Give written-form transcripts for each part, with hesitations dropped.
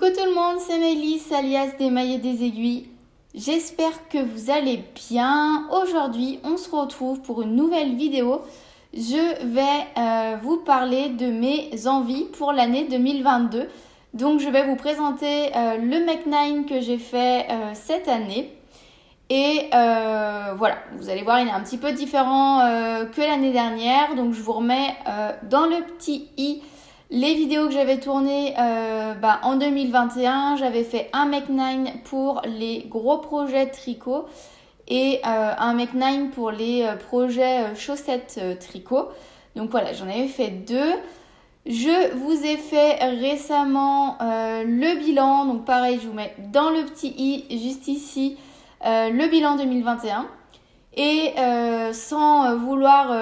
Coucou tout le monde, c'est Maëlys alias des mailles et des aiguilles. J'espère que vous allez bien. Aujourd'hui, on se retrouve pour une nouvelle vidéo. Je vais vous parler de mes envies pour l'année 2022. Donc, je vais vous présenter le Make 9 que j'ai fait cette année. Et voilà, vous allez voir, il est un petit peu différent que l'année dernière. Donc, je vous remets dans le petit i les vidéos que j'avais tournées en 2021. J'avais fait un Make 9 pour les gros projets tricot et un Make 9 pour les projets chaussettes tricot. Donc voilà, j'en avais fait deux. Je vous ai fait récemment le bilan. Donc pareil, je vous mets dans le petit i juste ici le bilan 2021. Et sans vouloir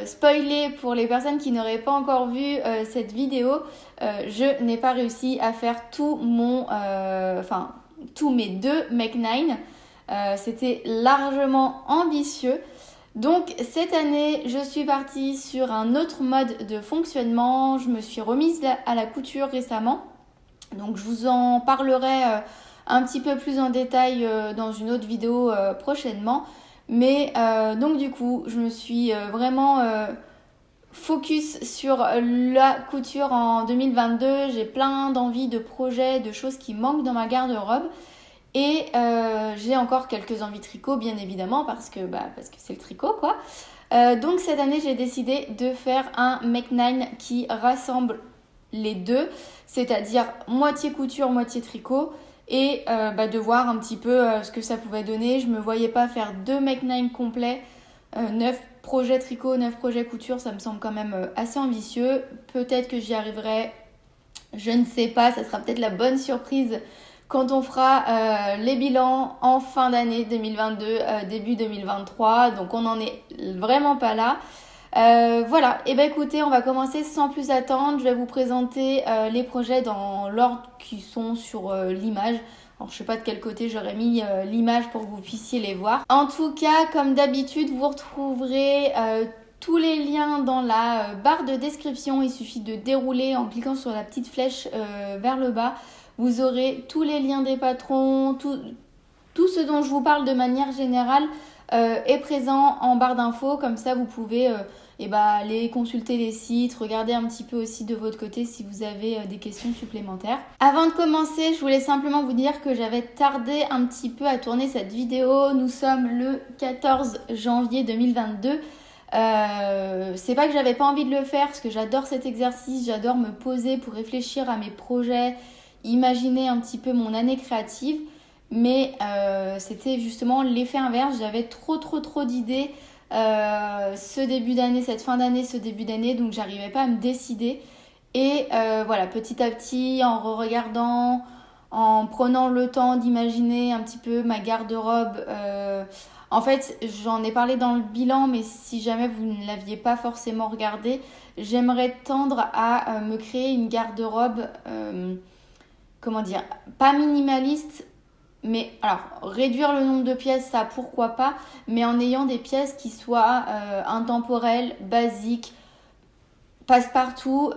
spoiler pour les personnes qui n'auraient pas encore vu cette vidéo, je n'ai pas réussi à faire tous mes deux Make 9. C'était largement ambitieux. Donc cette année, je suis partie sur un autre mode de fonctionnement. Je me suis remise à la couture récemment. Donc je vous en parlerai un petit peu plus en détail dans une autre vidéo prochainement. Mais donc du coup, je me suis vraiment focus sur la couture en 2022. J'ai plein d'envies, de projets, de choses qui manquent dans ma garde-robe. Et j'ai encore quelques envies tricot, bien évidemment, parce que c'est le tricot, quoi. Donc cette année, j'ai décidé de faire un Make 9 qui rassemble les deux, c'est-à-dire moitié couture, moitié tricot. Et de voir un petit peu ce que ça pouvait donner. Je me voyais pas faire deux Make 9 complets, 9 projets tricot, 9 projets couture, ça me semble quand même assez ambitieux. Peut-être que j'y arriverai, je ne sais pas, ça sera peut-être la bonne surprise quand on fera les bilans en fin d'année 2022, début 2023. Donc on n'en est vraiment pas là. Voilà, et écoutez, on va commencer sans plus attendre. Je vais vous présenter les projets dans l'ordre qui sont sur l'image. Alors je sais pas de quel côté j'aurais mis l'image pour que vous puissiez les voir. En tout cas, comme d'habitude, vous retrouverez tous les liens dans la barre de description. Il suffit de dérouler en cliquant sur la petite flèche vers le bas. Vous aurez tous les liens des patrons, tout ce dont je vous parle de manière générale est présent en barre d'infos. Comme ça, vous pouvez aller consulter les sites, regarder un petit peu aussi de votre côté si vous avez des questions supplémentaires. Avant de commencer, je voulais simplement vous dire que j'avais tardé un petit peu à tourner cette vidéo. Nous sommes le 14 janvier 2022. C'est pas que j'avais pas envie de le faire parce que j'adore cet exercice, j'adore me poser pour réfléchir à mes projets, imaginer un petit peu mon année créative. Mais c'était justement l'effet inverse, j'avais trop d'idées ce début d'année, cette fin d'année, ce début d'année, donc j'arrivais pas à me décider. Et voilà, petit à petit, en regardant, en prenant le temps d'imaginer un petit peu ma garde-robe. En fait, j'en ai parlé dans le bilan, mais si jamais vous ne l'aviez pas forcément regardé, j'aimerais tendre à me créer une garde-robe, pas minimaliste. Mais alors, réduire le nombre de pièces, ça pourquoi pas, mais en ayant des pièces qui soient intemporelles, basiques, passe-partout,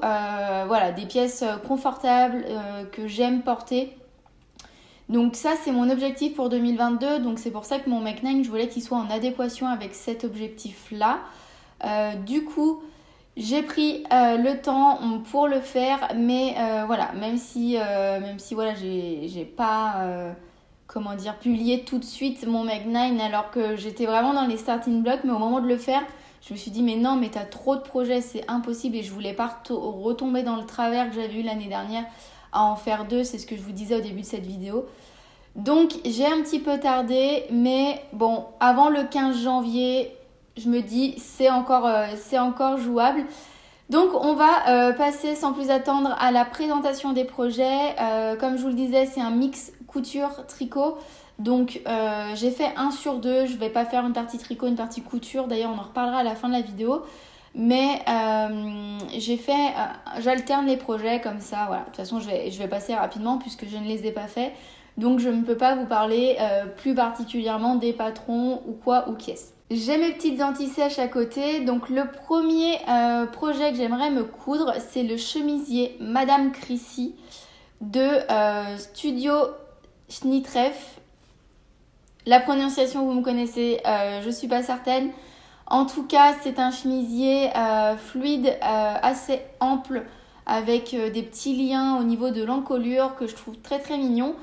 des pièces confortables que j'aime porter. Donc ça, c'est mon objectif pour 2022, donc c'est pour ça que mon Make 9, je voulais qu'il soit en adéquation avec cet objectif-là. Du coup, j'ai pris le temps pour le faire, mais même si j'ai pas... publier tout de suite mon Make 9 alors que j'étais vraiment dans les starting blocks, mais au moment de le faire, je me suis dit mais non, mais t'as trop de projets, c'est impossible, et je voulais pas retomber dans le travers que j'avais eu l'année dernière à en faire deux, c'est ce que je vous disais au début de cette vidéo. Donc j'ai un petit peu tardé, mais bon, avant le 15 janvier, je me dis c'est encore jouable. Donc on va passer sans plus attendre à la présentation des projets. Comme je vous le disais, c'est un mix couture-tricot. Donc j'ai fait 1 sur 2. Je ne vais pas faire une partie tricot, une partie couture. D'ailleurs, on en reparlera à la fin de la vidéo. Mais j'alterne les projets comme ça. Voilà. De toute façon, je vais passer rapidement puisque je ne les ai pas faits. Donc je ne peux pas vous parler plus particulièrement des patrons ou quoi ou qu'est-ce. J'ai mes petites anti-sèches à côté. Donc le premier projet que j'aimerais me coudre, c'est le chemisier Madame Crissy. de Studio Schnittreff. La prononciation, vous me connaissez, je suis pas certaine. En tout cas, c'est un chemisier fluide, assez ample, avec des petits liens au niveau de l'encolure que je trouve très très mignon.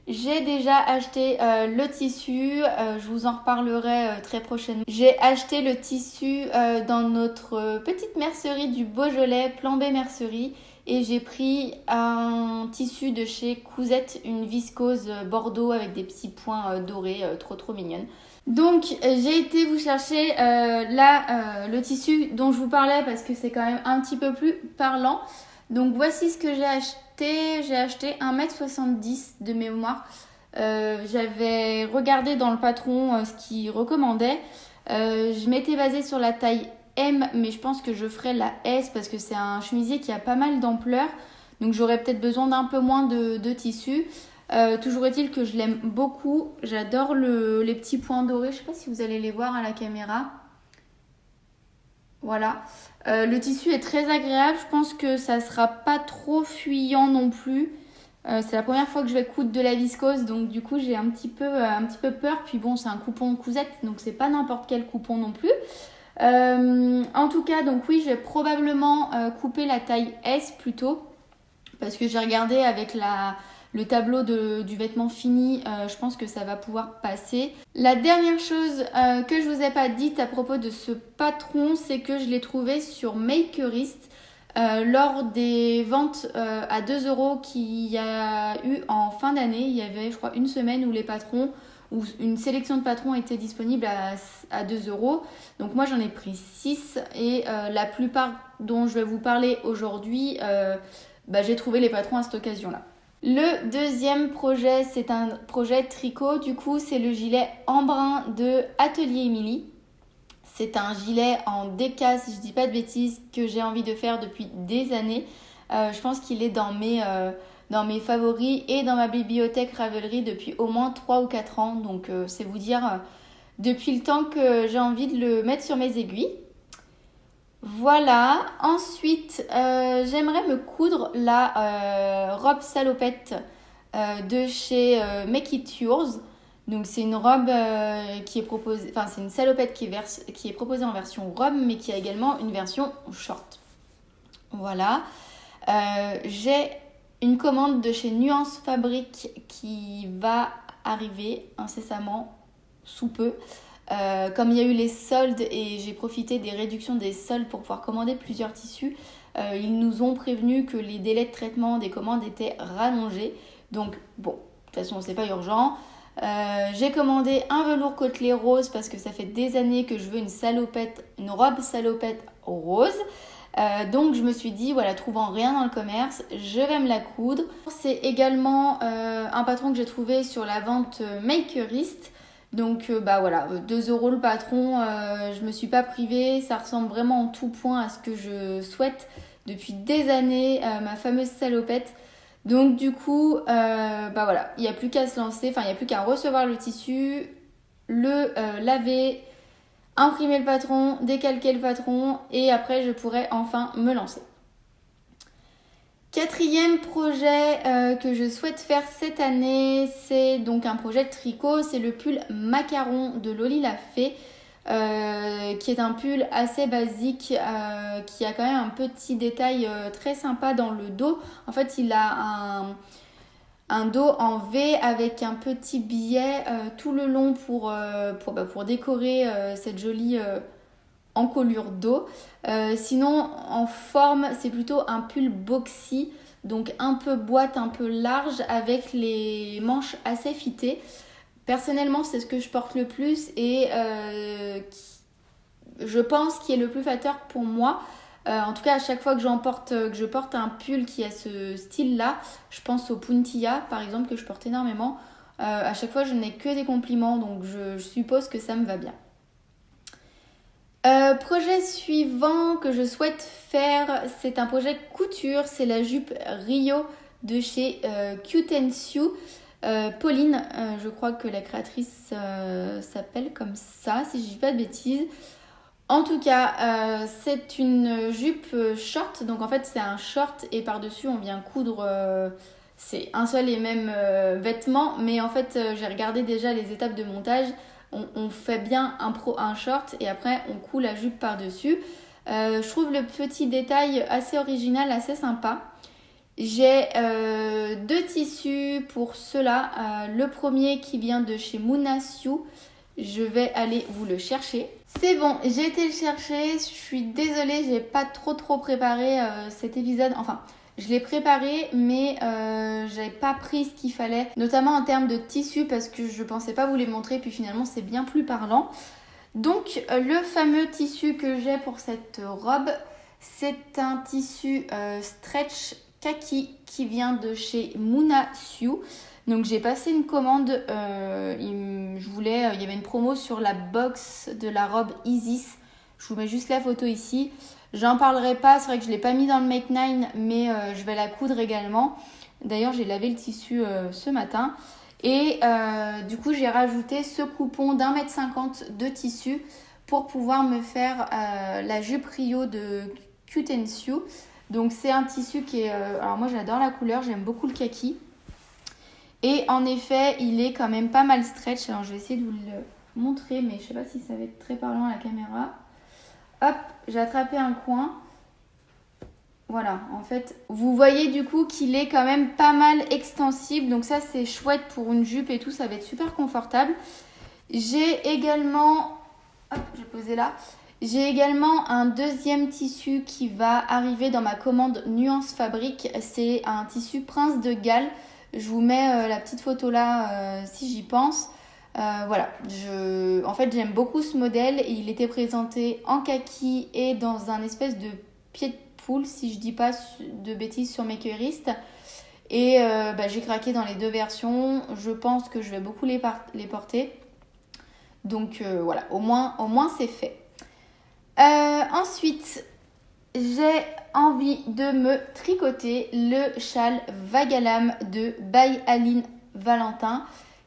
J'ai déjà acheté le tissu, je vous en reparlerai très prochainement. J'ai acheté le tissu dans notre petite mercerie du Beaujolais, Plan B Mercerie. Et j'ai pris un tissu de chez Cousette, une viscose bordeaux avec des petits points dorés, trop mignonne. Donc j'ai été vous chercher le tissu dont je vous parlais parce que c'est quand même un petit peu plus parlant. Donc voici ce que j'ai acheté. J'ai acheté 1,70 m de mémoire. J'avais regardé dans le patron ce qu'il recommandait. Je m'étais basée sur la taille M, mais je pense que je ferai la S parce que c'est un chemisier qui a pas mal d'ampleur. Donc j'aurais peut-être besoin d'un peu moins de tissu. Toujours est-il que je l'aime beaucoup. J'adore les petits points dorés. Je sais pas si vous allez les voir à la caméra. Voilà. Le tissu est très agréable. Je pense que ça sera pas trop fuyant non plus. C'est la première fois que je vais coudre de la viscose, donc du coup j'ai un petit peu peur. Puis bon, c'est un coupon Cousette, donc c'est pas n'importe quel coupon non plus. En tout cas, donc oui, je vais probablement couper la taille S plutôt, parce que j'ai regardé avec le tableau du vêtement fini, je pense que ça va pouvoir passer. La dernière chose que je vous ai pas dite à propos de ce patron, c'est que je l'ai trouvé sur Makerist lors des ventes à 2 € qu'il y a eu en fin d'année. Il y avait, je crois, une semaine où les patrons, où une sélection de patrons était disponible à 2 €. Donc moi j'en ai pris 6 et la plupart dont je vais vous parler aujourd'hui, j'ai trouvé les patrons à cette occasion-là. Le deuxième projet, c'est un projet tricot. Du coup, c'est le gilet embrun de Atelier Émilie. C'est un gilet en déca, si je dis pas de bêtises, que j'ai envie de faire depuis des années. Je pense qu'il est dans mes favoris et dans ma bibliothèque Ravelry depuis au moins 3 ou 4 ans. Donc c'est vous dire depuis le temps que j'ai envie de le mettre sur mes aiguilles. Voilà. Ensuite, j'aimerais me coudre la robe salopette de chez Make It Yours. Donc c'est une robe qui est proposée, enfin c'est une salopette qui est proposée en version robe, mais qui a également une version short. Voilà. J'ai une commande de chez Nuance Fabrique qui va arriver incessamment sous peu. Comme il y a eu les soldes et j'ai profité des réductions des soldes pour pouvoir commander plusieurs tissus, ils nous ont prévenu que les délais de traitement des commandes étaient rallongés. Donc bon, de toute façon c'est pas urgent. J'ai commandé un velours côtelé rose parce que ça fait des années que je veux une robe salopette rose. Donc je me suis dit, voilà, trouvant rien dans le commerce, je vais me la coudre. C'est également un patron que j'ai trouvé sur la vente Makerist. Donc voilà, 2 € le patron, je me suis pas privée, ça ressemble vraiment en tout point à ce que je souhaite depuis des années, ma fameuse salopette. Donc du coup, voilà, il n'y a plus qu'à se lancer, enfin il n'y a plus qu'à recevoir le tissu, le laver, imprimer le patron, décalquer le patron et après je pourrai enfin me lancer. Quatrième projet que je souhaite faire cette année, c'est donc un projet de tricot, c'est le pull macaron de Loli la Fée, qui est un pull assez basique, qui a quand même un petit détail très sympa dans le dos. En fait, il a un dos en V avec un petit billet tout le long pour décorer cette jolie encolure dos. Sinon, en forme, c'est plutôt un pull boxy, donc un peu boîte, un peu large, avec les manches assez fitées. Personnellement, c'est ce que je porte le plus et je pense qu'il est le plus flatteur pour moi. En tout cas, à chaque fois que je porte un pull qui a ce style-là, je pense au Puntilla, par exemple, que je porte énormément. À chaque fois, je n'ai que des compliments, donc je suppose que ça me va bien. Projet suivant que je souhaite faire, c'est un projet couture, c'est la jupe Rio de chez Cute & Sue. Pauline, je crois que la créatrice s'appelle comme ça, si je dis pas de bêtises. En tout cas, c'est une jupe short, donc en fait c'est un short et par-dessus on vient coudre c'est un seul et même vêtement, mais en fait j'ai regardé déjà les étapes de montage. On fait bien un short et après on coud la jupe par-dessus. Je trouve le petit détail assez original, assez sympa. J'ai deux tissus pour cela. Le premier qui vient de chez Munasyu. Je vais aller vous le chercher. C'est bon, j'ai été le chercher. Je suis désolée, j'ai pas trop préparé cet épisode. Enfin, je l'ai préparé, mais j'avais pas pris ce qu'il fallait, notamment en termes de tissu, parce que je pensais pas vous les montrer. Puis finalement, c'est bien plus parlant. Donc, le fameux tissu que j'ai pour cette robe, c'est un tissu stretch kaki qui vient de chez Munasyu. Donc j'ai passé une commande, il y avait une promo sur la box de la robe Isis. Je vous mets juste la photo ici. J'en parlerai pas, c'est vrai que je ne l'ai pas mis dans le Make 9, mais je vais la coudre également. D'ailleurs j'ai lavé le tissu ce matin. Et du coup j'ai rajouté ce coupon d'1,50 m de tissu pour pouvoir me faire la jupe Rio de Kuten-Sue. Donc c'est un tissu qui est... alors moi j'adore la couleur, j'aime beaucoup le kaki. Et en effet, il est quand même pas mal stretch. Alors je vais essayer de vous le montrer, mais je sais pas si ça va être très parlant à la caméra. Hop, j'ai attrapé un coin. Voilà, en fait, vous voyez du coup qu'il est quand même pas mal extensible. Donc ça, c'est chouette pour une jupe et tout, ça va être super confortable. J'ai également... Hop, j'ai posé là. J'ai également un deuxième tissu qui va arriver dans ma commande Nuance Fabrique. C'est un tissu Prince de Galles. Je vous mets la petite photo là si j'y pense. Voilà, en fait j'aime beaucoup ce modèle. Il était présenté en kaki et dans un espèce de pied de poule, si je dis pas de bêtises, sur Makerist. Et j'ai craqué dans les deux versions. Je pense que je vais beaucoup les porter. Donc voilà, au moins c'est fait. Ensuite, j'ai envie de me tricoter le châle Vagalam de by Aline Valentin,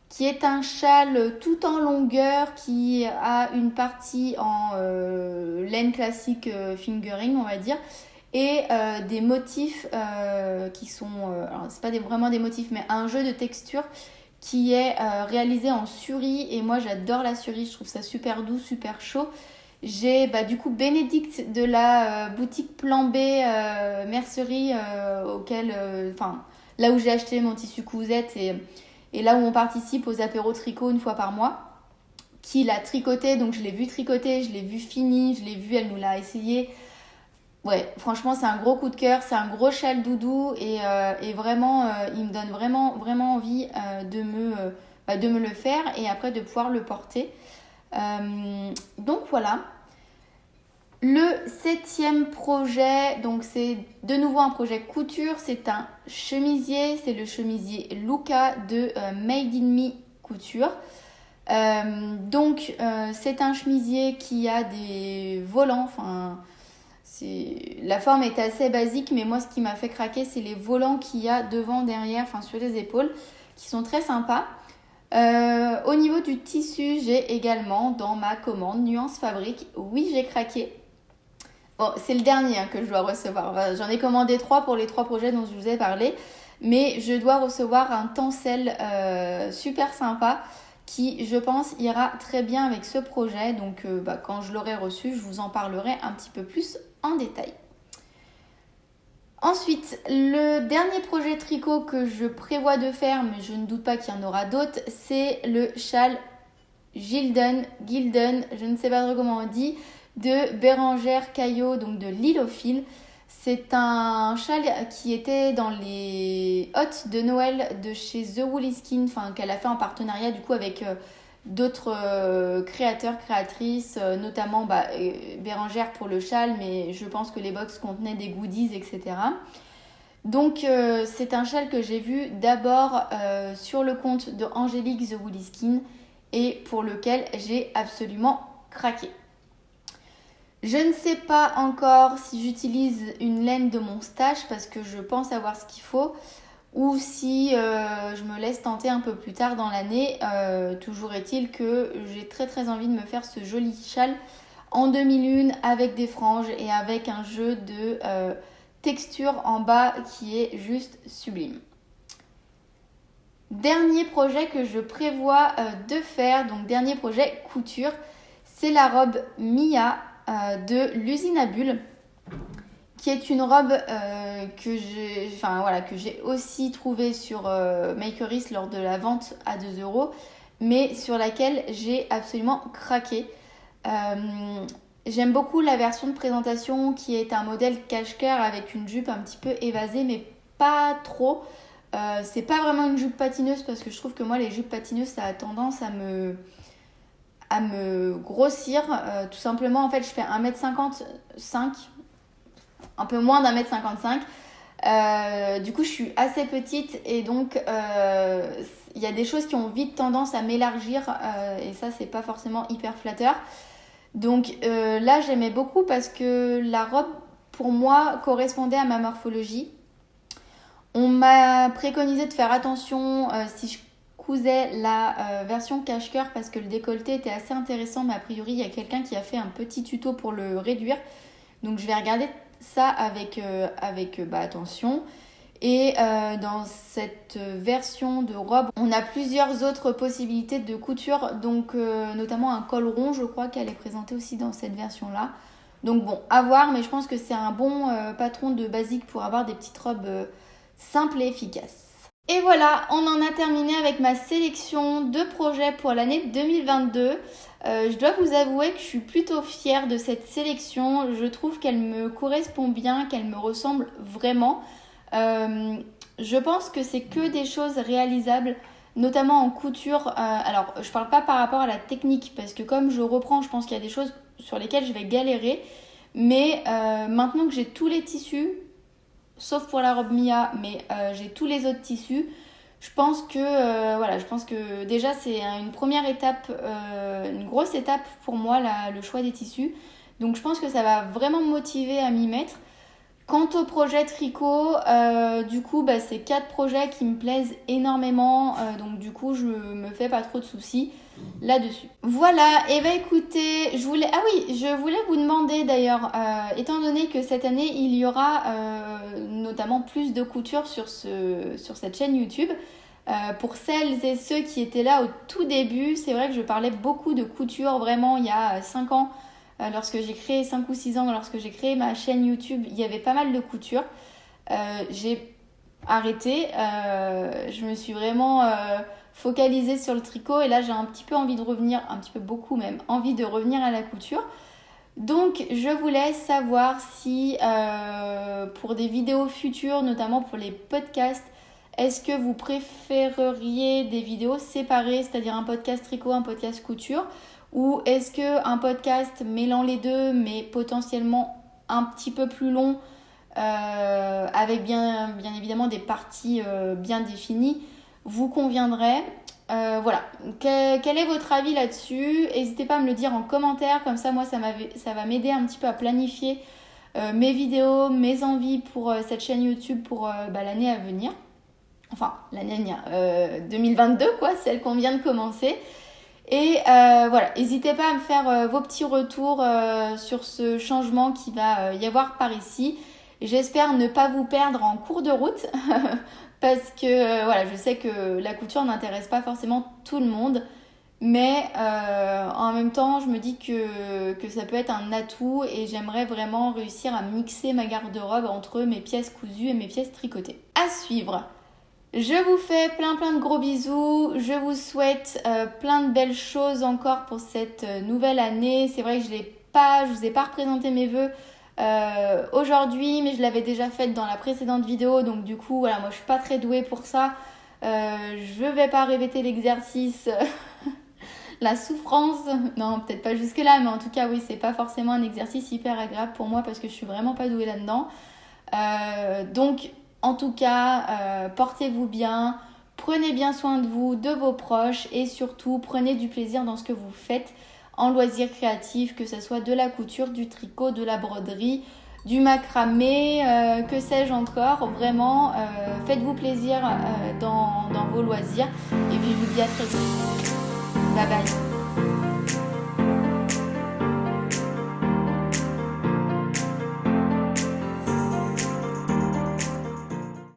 qui est un châle tout en longueur qui a une partie en laine classique fingering, on va dire, et des motifs qui sont, alors c'est pas vraiment des motifs, mais un jeu de texture qui est réalisé en suri. Et moi j'adore la suri, je trouve ça super doux, super chaud. J'ai du coup Bénédicte de la boutique Plan B Mercerie, là où j'ai acheté mon tissu cousette et là où on participe aux apéros tricot une fois par mois, qui l'a tricoté. Donc je l'ai vu tricoter, je l'ai vu fini, je l'ai vu, elle nous l'a essayé. Ouais, franchement c'est un gros coup de cœur, c'est un gros châle doudou et vraiment il me donne vraiment envie de me le faire et après de pouvoir le porter. Donc voilà. Le 7e projet, donc c'est de nouveau un projet couture, c'est un chemisier, c'est le chemisier Luca de Made in Me Couture. C'est un chemisier qui a des volants, la forme est assez basique, mais moi ce qui m'a fait craquer c'est les volants qu'il y a devant, derrière, sur les épaules, qui sont très sympas. Au niveau du tissu, j'ai également dans ma commande Nuance Fabrique, oui j'ai craqué. Bon, c'est le dernier que je dois recevoir. J'en ai commandé 3 pour les 3 projets dont je vous ai parlé, mais je dois recevoir un tencel super sympa qui, je pense, ira très bien avec ce projet. Donc quand je l'aurai reçu, je vous en parlerai un petit peu plus en détail. Ensuite, le dernier projet tricot que je prévois de faire, mais je ne doute pas qu'il y en aura d'autres, c'est le châle Gilden, je ne sais pas trop comment on dit, de Bérangère Caillot, donc de L'Île aux Fils. C'est un châle qui était dans les hôtes de Noël de chez The Woolly Skin, qu'elle a fait en partenariat du coup avec d'autres créateurs, créatrices, notamment Bérangère pour le châle, mais je pense que les box contenaient des goodies, etc. Donc c'est un châle que j'ai vu d'abord sur le compte de Angélique The Woolly Skin et pour lequel j'ai absolument craqué. Je ne sais pas encore si j'utilise une laine de mon stash parce que je pense avoir ce qu'il faut ou si je me laisse tenter un peu plus tard dans l'année. Toujours est-il que j'ai très envie de me faire ce joli châle en demi-lune avec des franges et avec un jeu de texture en bas qui est juste sublime. Dernier projet que je prévois de faire, donc dernier projet couture, c'est la robe Mia de l'usine à bulles, qui est une robe que j'ai aussi trouvée sur Makerist lors de la vente à 2 €, mais sur laquelle j'ai absolument craqué. J'aime beaucoup la version de présentation qui est un modèle cache-cœur avec une jupe un petit peu évasée, mais pas trop. C'est pas vraiment une jupe patineuse parce que je trouve que moi les jupes patineuses ça a tendance à me grossir. Tout simplement, en fait, je fais 1m55, un peu moins d'1m55. Du coup, je suis assez petite et donc il y a des choses qui ont vite tendance à m'élargir et ça, c'est pas forcément hyper flatteur. Donc là, j'aimais beaucoup parce que la robe, pour moi, correspondait à ma morphologie. On m'a préconisé de faire attention si je cousais la version cache-cœur parce que le décolleté était assez intéressant, mais a priori, il y a quelqu'un qui a fait un petit tuto pour le réduire. Donc je vais regarder ça avec attention. Et dans cette version de robe, on a plusieurs autres possibilités de couture, donc notamment un col rond, je crois qu'elle est présentée aussi dans cette version-là. Donc bon, à voir, mais je pense que c'est un bon patron de basique pour avoir des petites robes simples et efficaces. Et voilà, on en a terminé avec ma sélection de projets pour l'année 2022. Je dois vous avouer que je suis plutôt fière de cette sélection. Je trouve qu'elle me correspond bien, qu'elle me ressemble vraiment. Je pense que c'est que des choses réalisables, notamment en couture. Alors, je parle pas par rapport à la technique, parce que comme je reprends, je pense qu'il y a des choses sur lesquelles je vais galérer. Mais maintenant que j'ai tous les tissus, sauf pour la robe Mia, mais j'ai tous les autres tissus, je pense que déjà c'est une première étape, une grosse étape pour moi, le choix des tissus. Donc je pense que ça va vraiment me motiver à m'y mettre. Quant au projet tricot, du coup, c'est 4 projets qui me plaisent énormément. Donc du coup, je me fais pas trop de soucis là-dessus. Voilà, et écoutez, je voulais vous demander d'ailleurs, étant donné que cette année, il y aura notamment plus de couture sur cette chaîne YouTube, pour celles et ceux qui étaient là au tout début, c'est vrai que je parlais beaucoup de couture vraiment il y a 5 ans. Lorsque j'ai créé 5 ou 6 ans, lorsque j'ai créé ma chaîne YouTube, il y avait pas mal de couture. J'ai arrêté, je me suis vraiment focalisée sur le tricot et là j'ai un petit peu envie de revenir, un petit peu beaucoup même, envie de revenir à la couture. Donc je voulais savoir si pour des vidéos futures, notamment pour les podcasts, est-ce que vous préféreriez des vidéos séparées, c'est-à-dire un podcast tricot, un podcast couture, ou est-ce qu'un podcast mêlant les deux, mais potentiellement un petit peu plus long, avec bien évidemment des parties bien définies, vous conviendrait? Voilà. Quel est votre avis là-dessus? N'hésitez pas à me le dire en commentaire, comme ça moi ça va m'aider un petit peu à planifier mes vidéos, mes envies pour cette chaîne YouTube pour l'année à venir. Enfin, l'année à venir, 2022 quoi, celle qu'on vient de commencer. Et voilà, n'hésitez pas à me faire vos petits retours sur ce changement qui va y avoir par ici. J'espère ne pas vous perdre en cours de route parce que je sais que la couture n'intéresse pas forcément tout le monde. Mais en même temps, je me dis que ça peut être un atout et j'aimerais vraiment réussir à mixer ma garde-robe entre mes pièces cousues et mes pièces tricotées. À suivre! Je vous fais plein de gros bisous, je vous souhaite plein de belles choses encore pour cette nouvelle année. C'est vrai que je vous ai pas représenté mes vœux aujourd'hui, mais je l'avais déjà fait dans la précédente vidéo, donc du coup voilà, moi je suis pas très douée pour ça. Je vais pas répéter l'exercice, la souffrance, non peut-être pas jusque là, mais en tout cas oui, c'est pas forcément un exercice hyper agréable pour moi parce que je suis vraiment pas douée là-dedans. Donc en tout cas, portez-vous bien, prenez bien soin de vous, de vos proches et surtout prenez du plaisir dans ce que vous faites en loisirs créatifs, que ce soit de la couture, du tricot, de la broderie, du macramé, que sais-je encore. Vraiment, faites-vous plaisir dans vos loisirs et puis je vous dis à très vite. Bye bye.